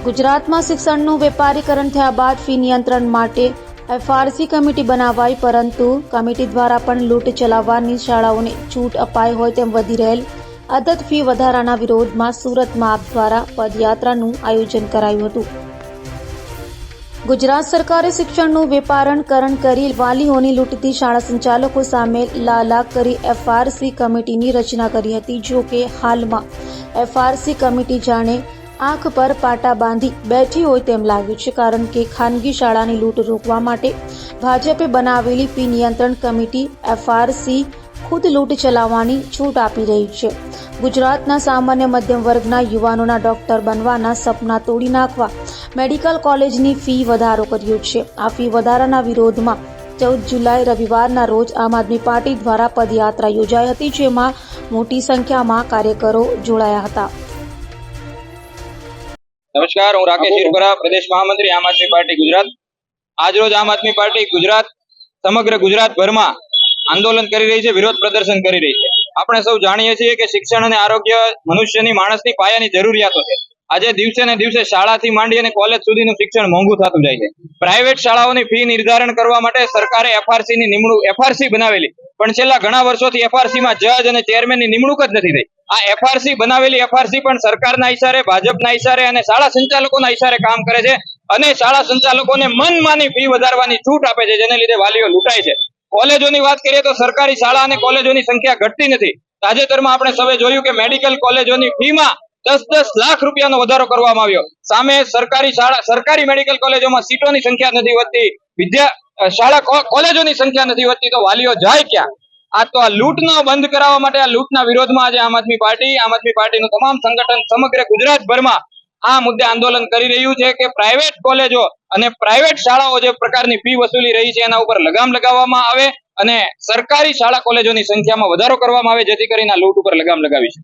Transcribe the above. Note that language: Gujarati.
ગુજરાતમાં શિક્ષણનું વેપારીકરણ થયા બાદ ફી નિયંત્રણ માટે એફઆરસી કમિટી બનાવાઈ, પરંતુ કમિટી દ્વારા પણ લૂંટ ચલાવવાની શાળાઓને છૂટ અપાઈ હોય તેમ વધી રહેલ અદત ફી વધારાના વિરોધમાં સુરતમાં આપ દ્વારા પદયાત્રાનું આયોજન કરાયું હતું. ગુજરાત સરકારે શિક્ષણનું વેપારીકરણ કરી વાલીઓની લૂંટતી શાળા સંચાલકો સામે લાલા કરી એફઆરસી કમિટીની રચના કરી હતી. જો કે હાલમાં એફઆરસી કમિટી જાણે આંખ પર પાટા બાંધી બેઠી હોય તેમ લાગ્યું છે, કારણ કે ખાનગી શાળાની લૂંટ રોકવા માટે ભાજપે બનાવેલી ફી નિયંત્રણ કમિટી એફઆરસી ખુદ લૂંટ ચલાવવાની છૂટ આપી રહી છે. ગુજરાતના સામાન્ય મધ્યમ વર્ગના યુવાનોના ડોક્ટર બનવાના સપના તોડી નાખવા મેડિકલ કોલેજની ફી વધારો કર્યો છે. આ ફી વધારાના વિરોધમાં 14 જુલાઈ રવિવારના રોજ આમ આદમી પાર્ટી દ્વારા પદયાત્રા યોજાઈ હતી, જેમાં મોટી સંખ્યામાં કાર્યકરો જોડાયા હતા. નમસ્કાર, હું રાકેશ હિરપરા, પ્રદેશ મહામંત્રી આમ આદમી પાર્ટી ગુજરાત. આજરોજ આમ આદમી પાર્ટી ગુજરાત સમગ્ર ગુજરાતભરમાં આંદોલન કરી રહી છે, વિરોધ પ્રદર્શન કરી રહી છે. આપણે સૌ જાણીએ છીએ કે શિક્ષણ અને આરોગ્ય મનુષ્યની, માણસની પાયાની જરૂરિયાતો છે. આજે દિવસે ને દિવસે શાળાથી માંડી અને કોલેજ સુધીનું શિક્ષણ મોંઘું થતું જાય છે. પ્રાઇવેટ શાળાઓની ફી નિર્ધારણ કરવા માટે સરકારે એફઆરસી બનાવેલી, પણ છેલ્લા ઘણા વર્ષોથી એફઆરસીમાં જજ અને ચેરમેનની નિમણૂક જ નથી થઈ. આ એફઆરસી બનાવેલી એફઆરસી પણ સરકારના ઇશારે, ભાજપના ઇશારે અને શાળા સંચાલકોના ઇશારે કામ કરે છે, અને શાળા સંચાલકોને મનમાની ફી વધારવાની છૂટ આપે છે, જેને લીધે વાલીઓ લૂંટાય છે. કોલેજોની વાત કરીએ તો સરકારી શાળા અને કોલેજોની સંખ્યા ઘટતી નથી. તાજેતરમાં આપણે સૌએ જોયું કે મેડિકલ કોલેજોની ફીમાં 10-10 લાખ રૂપિયાનો વધારો કરવામાં આવ્યો. સામે સરકારી મેડિકલ કોલેજોમાં સીટોની સંખ્યા નથી વધતી, કોલેજોની સંખ્યા નથી વધતી, તો વાલીઓ જાય ક્યાં? આ લૂંટનો બંધ કરાવવા માટે, આ લૂંટના વિરોધમાં આજે આમ આદમી પાર્ટીનું તમામ સંગઠન સમગ્ર ગુજરાતભરમાં આ મુદ્દે આંદોલન કરી રહ્યું છે કે પ્રાઇવેટ કોલેજો અને પ્રાઇવેટ શાળાઓ જે પ્રકારની ફી વસૂલી રહી છે એના ઉપર લગામ લગાવવામાં આવે અને સરકારી શાળા કોલેજોની સંખ્યામાં વધારો કરવામાં આવે, જેથી કરીને આ લૂંટ ઉપર લગામ લગાવી શકાય.